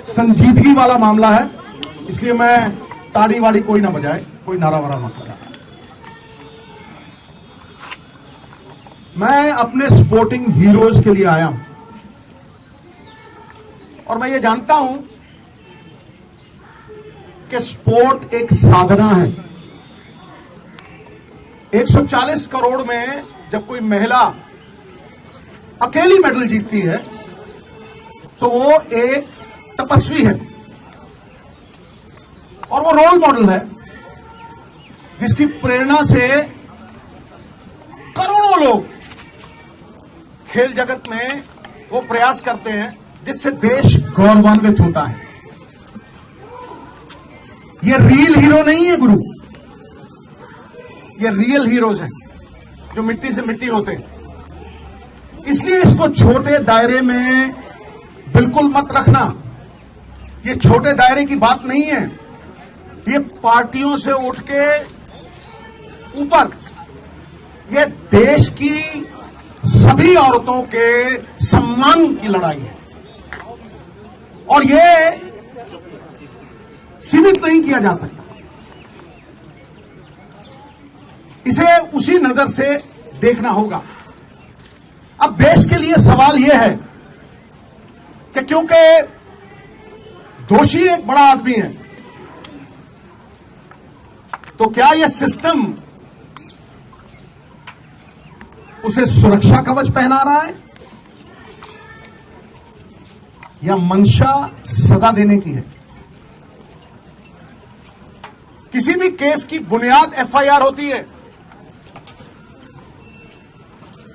संजीदगी वाला मामला है, इसलिए मैं ताड़ी वाड़ी कोई ना बजाए, कोई नारा वारा मत लगाए। मैं अपने स्पोर्टिंग हीरोज के लिए आया हूं और मैं ये जानता हूं कि स्पोर्ट एक साधना है। 140 करोड़ में जब कोई महिला अकेली मेडल जीतती है तो वो एक तपस्वी है और वो रोल मॉडल है जिसकी प्रेरणा से करोड़ों लोग खेल जगत में वो प्रयास करते हैं जिससे देश गौरवान्वित होता है। ये रियल हीरो नहीं है गुरु, ये रियल हीरोज हैं जो मिट्टी से मिट्टी होते हैं। इसलिए इसको छोटे दायरे में बिल्कुल मत रखना। ये छोटे दायरे की बात नहीं है, ये पार्टियों से उठ के ऊपर ये देश की सभी औरतों के सम्मान की लड़ाई है और ये सीमित नहीं किया जा सकता। इसे उसी नजर से देखना होगा। अब देश के लिए सवाल यह है कि क्योंकि दोषी एक बड़ा आदमी है, तो क्या यह सिस्टम उसे सुरक्षा कवच पहना रहा है या मंशा सजा देने की है? किसी भी केस की बुनियाद एफआईआर होती है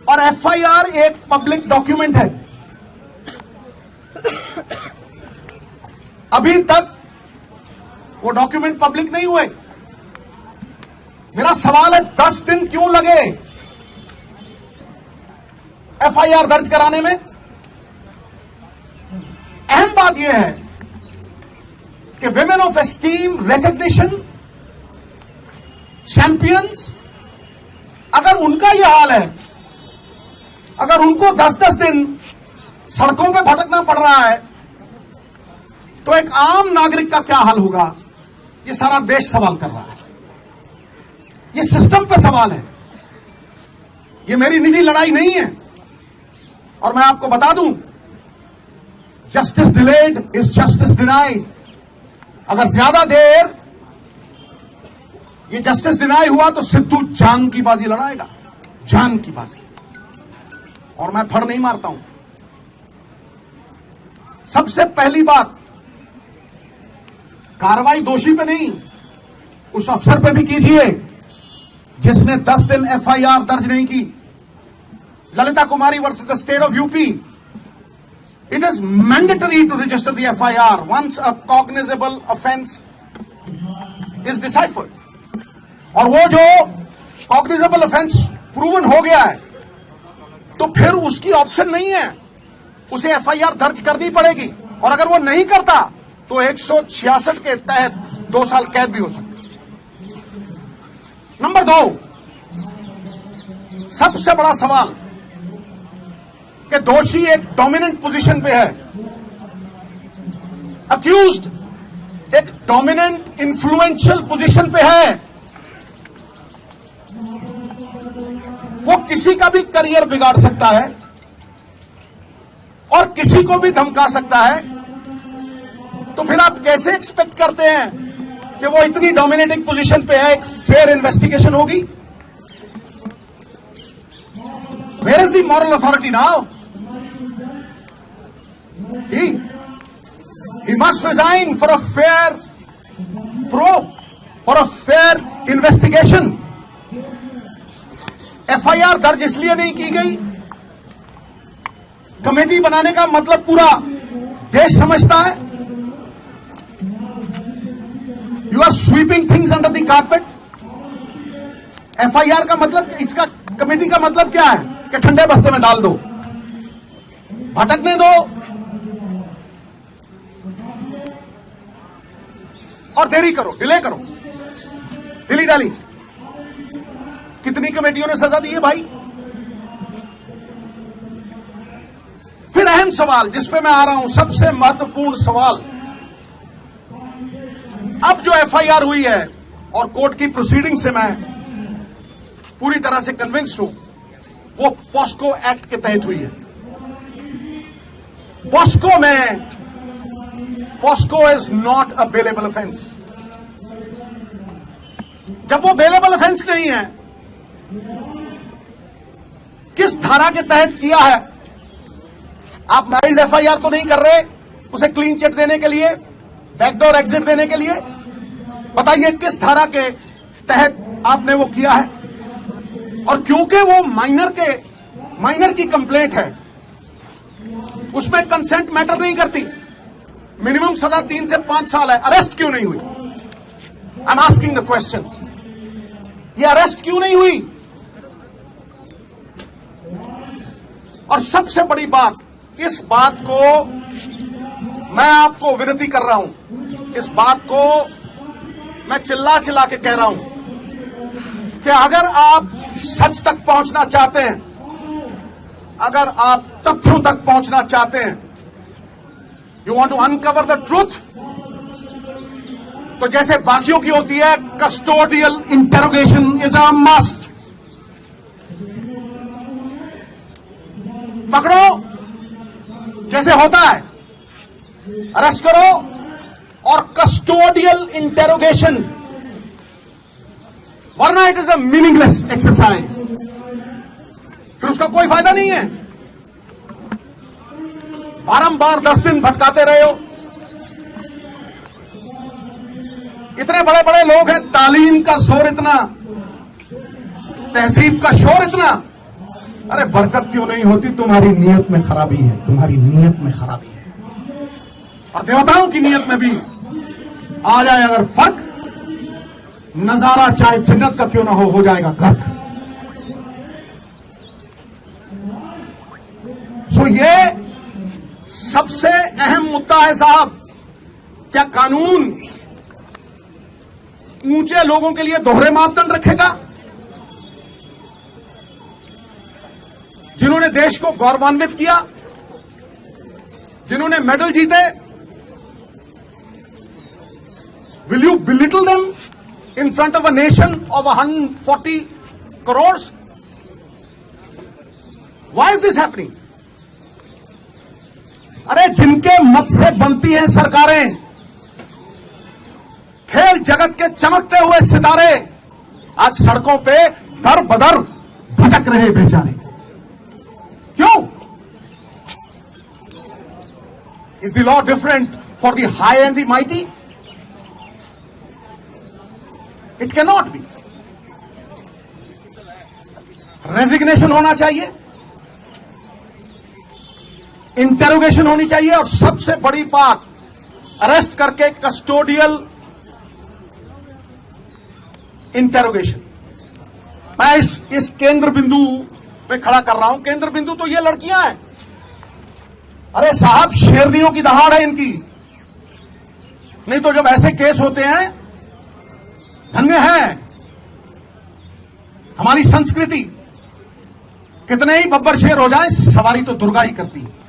और एफआईआर एक पब्लिक डॉक्यूमेंट है। अभी तक वो डॉक्यूमेंट पब्लिक नहीं हुए। मेरा सवाल है 10 दिन क्यों लगे एफआईआर दर्ज कराने में? अहम बात यह है कि women of esteem, recognition, champions, अगर उनका यह हाल है, अगर उनको 10-10 दिन सड़कों पे भटकना पड़ रहा है, तो एक आम नागरिक का क्या हाल होगा? ये सारा देश सवाल कर रहा है। ये सिस्टम पे सवाल है, ये मेरी निजी लड़ाई नहीं है। और मैं आपको बता दूं, justice delayed is justice denied. अगर ज्यादा देर ये जस्टिस डिनाई हुआ तो सिद्धू जान की बाजी लड़ाएगा, जान की बाजी। और मैं फड़ नहीं मारता हूं। सबसे पहली बात, कार्रवाई दोषी पे नहीं, उस अफसर पे भी कीजिए जिसने 10 दिन एफआईआर दर्ज नहीं की। Lalita Kumari versus the state of UP, it is mandatory to register the FIR once a cognisable offence is deciphered. और वो जो कॉग्निजेबल ऑफेंस प्रूवन हो गया है तो फिर उसकी ऑप्शन नहीं है, उसे एफआईआर दर्ज करनी पड़ेगी। और अगर वो नहीं करता तो 166 के तहत 2 साल कैद भी हो सकती है। नंबर 2, सबसे बड़ा सवाल कि दोषी एक डोमिनेंट पोजीशन पे है, अक्यूज्ड एक डोमिनेंट इन्फ्लुएंशियल पोजीशन पे है। वो किसी का भी करियर बिगाड़ सकता है और किसी को भी धमका सकता है। तो फिर आप कैसे एक्सपेक्ट करते हैं कि वो इतनी डोमिनेटिंग पोजीशन पे है, एक फेयर इन्वेस्टिगेशन होगी? Where is the moral authority now? He must resign for a fair probe, for a fair investigation. FIR दर्ज इसलिए नहीं की गई, कमेटी बनाने का मतलब पूरा देश समझता है। You are sweeping things under the carpet. FIR का मतलब, इसका कमेटी का मतलब क्या है कि ठंडे बस्ते में डाल दो, भटकने दो और देरी करो, डिले करो, डिली डाली। कितनी कमेटियों ने सजा दी है भाई? फिर फिर अहम सवाल जिस पे मैं आ रहा हूं, सबसे महत्वपूर्ण सवाल, अब जो एफआईआर हुई है और कोर्ट की प्रोसीडिंग से मैं पूरी तरह से कन्विंस्ड हूं, वो पॉस्को एक्ट के तहत हुई है। POCSO is not a bailable offence. जब वो बेलेबल ऑफेंस नहीं है, किस धारा के तहत किया है? आप माइल्ड एफआईआर तो नहीं कर रहे उसे क्लीन चिट देने के लिए, बैकडोर एग्जिट देने के लिए? बताइए किस धारा के तहत आपने वो किया है? और क्योंकि वो माइनर की कंप्लेंट है, उसमें कंसेंट मैटर नहीं करती। मिनिमम सजा 3 से 5 साल है। अरेस्ट क्यों नहीं हुई? I am asking the question. ये अरेस्ट क्यों नहीं हुई? और सबसे बड़ी बात, इस बात को मैं आपको विनती कर रहा हूं, इस बात को मैं चिल्ला चिल्ला के कह रहा हूं कि अगर आप सच तक पहुंचना चाहते हैं, अगर आप तथ्यों तक पहुंचना चाहते हैं, you want to uncover the truth, तो जैसे बाकियों की होती है, custodial interrogation is a must. पकड़ो जैसे होता है, अरेस्ट करो और कस्टोडियल इंटेरोगेशन, वरना it is a meaningless exercise. फिर उसका कोई फायदा नहीं है। बारंबार 10 दिन भटकाते रहे हो। इतने बड़े बड़े लोग हैं, तालीम का शोर इतना, तहजीब का शोर इतना, अरे बरकत क्यों नहीं होती? तुम्हारी नीयत में खराबी है, तुम्हारी नीयत में खराबी है। और देवताओं की नीयत में भी आ जाए अगर फर्क, नजारा चाहे जन्नत का क्यों ना हो जाएगा गर्क। सो ये सबसे अहम मुद्दा है साहब। क्या कानून ऊंचे लोगों के लिए दोहरे मापदंड रखेगा? जिन्होंने देश को गौरवान्वित किया, जिन्होंने मेडल जीते, will you belittle them in front of a nation of 140 crore? Why is this happening? अरे जिनके मत से बनती हैं सरकारें, खेल जगत के चमकते हुए सितारे, आज सड़कों पे दर बदर भटक रहे बेचारे। क्यों? Is the law different for the high and the mighty? It can not be. Resignation होना चाहिए, इंटेरोगेशन होनी चाहिए, और सबसे बड़ी बात, अरेस्ट करके कस्टोडियल इंटेरोगेशन। मैं इस केंद्र बिंदु पे खड़ा कर रहा हूं। केंद्र बिंदु तो ये लड़कियां हैं। अरे साहब, शेरनियों की दहाड़ है इनकी। नहीं तो जब ऐसे केस होते हैं, धन्य है हमारी संस्कृति। कितने ही बब्बर शेर हो जाए, सवारी तो दुर्गा ही करती है।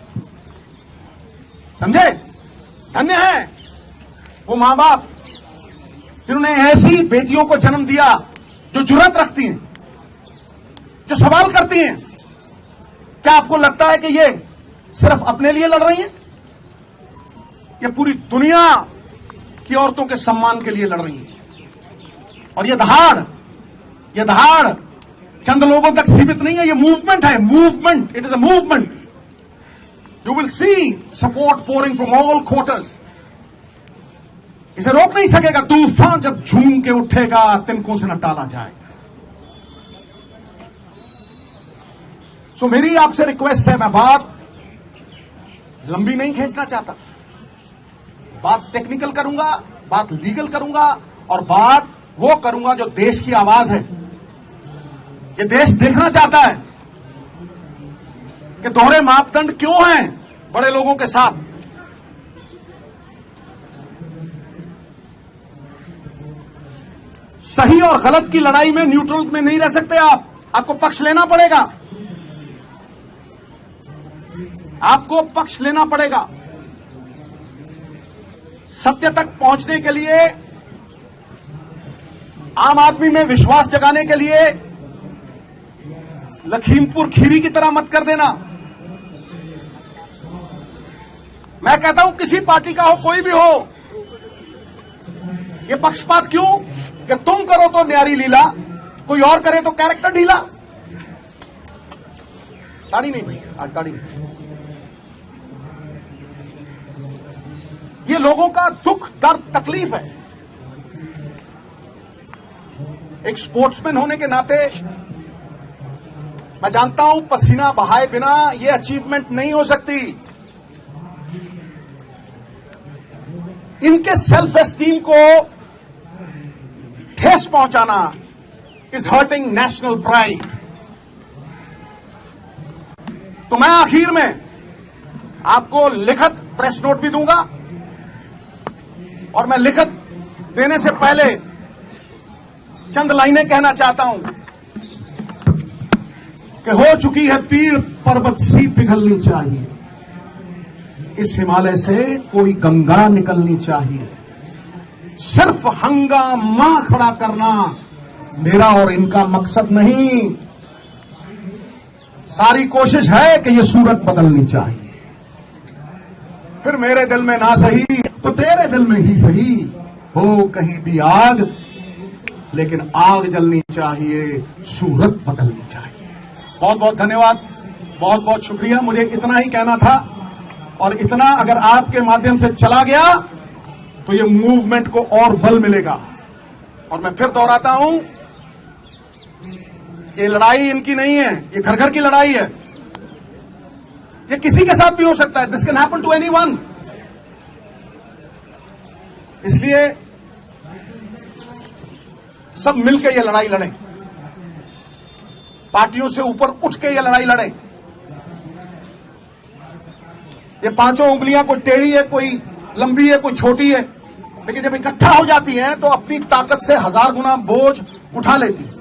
समझे? धन्य है वो मां बाप जिन्होंने ऐसी बेटियों को जन्म दिया जो जुर्रत रखती हैं, जो सवाल करती हैं। क्या आपको लगता है कि ये सिर्फ अपने लिए लड़ रही हैं? ये पूरी दुनिया की औरतों के सम्मान के लिए लड़ रही हैं। और ये दहाड़ चंद लोगों तक सीमित नहीं है, ये मूवमेंट है। Movement, it is a movement. You will see support pouring from all quarters. इसे रोक नहीं सकेगा तूफान, जब झूम के उठेगा तिनकों से न टाला जाएगा। सो मेरी आपसे रिक्वेस्ट है, मैं बात लंबी नहीं खींचना चाहता, बात टेक्निकल करूंगा, बात लीगल करूंगा, और बात वो करूंगा जो देश की आवाज है। ये देश देखना चाहता है कि दोहरे मापदंड क्यों हैं बड़े लोगों के साथ। सही और गलत की लड़ाई में न्यूट्रल में नहीं रह सकते आप, आपको पक्ष लेना पड़ेगा। आपको पक्ष लेना पड़ेगा। सत्य तक पहुंचने के लिए, आम आदमी में विश्वास जगाने के लिए लखीमपुर खीरी की तरह मत कर देना। मैं कहता हूं किसी पार्टी का हो, कोई भी हो, ये पक्षपात क्यों कि तुम करो तो न्यारी लीला, कोई और करे तो कैरेक्टर ढीला। ताड़ी नहीं भाई, आज ताड़ी नहीं। ये लोगों का दुख, दर्द, तकलीफ है। एक स्पोर्ट्समैन होने के नाते मैं जानता हूं पसीना बहाए बिना ये अचीवमेंट नहीं हो सकती। इनके सेल्फ एस्टीम को ठेस पहुंचाना इज हर्टिंग नेशनल प्राइड। तो मैं आखिर में आपको लिखित प्रेस नोट भी दूंगा, और मैं लिखित देने से पहले चंद लाइनें कहना चाहता हूं कि हो चुकी है पीर पर्वत सी पिघलनी चाहिए, इस हिमालय से कोई गंगा निकलनी चाहिए। सिर्फ हंगामा खड़ा करना मेरा और इनका मकसद नहीं, सारी कोशिश है कि यह सूरत बदलनी चाहिए। फिर मेरे दिल में ना सही तो तेरे दिल में ही सही, हो कहीं भी आग, लेकिन आग जलनी चाहिए, सूरत बदलनी चाहिए। बहुत बहुत धन्यवाद, बहुत बहुत शुक्रिया। मुझे इतना ही कहना था, और इतना अगर आपके माध्यम से चला गया तो ये मूवमेंट को और बल मिलेगा। और मैं फिर दोहराता हूं, ये लड़ाई इनकी नहीं है, ये घर घर की लड़ाई है। ये किसी के साथ भी हो सकता है, this can happen to anyone. इसलिए सब मिलकर ये लड़ाई लड़ें, पार्टियों से ऊपर उठ के ये लड़ाई लड़ें। ये पांचों उंगलियां कोई टेढ़ी है, कोई लंबी है, कोई छोटी है, लेकिन जब इकट्ठा हो जाती हैं तो अपनी ताकत से 1000 गुना बोझ उठा लेती है।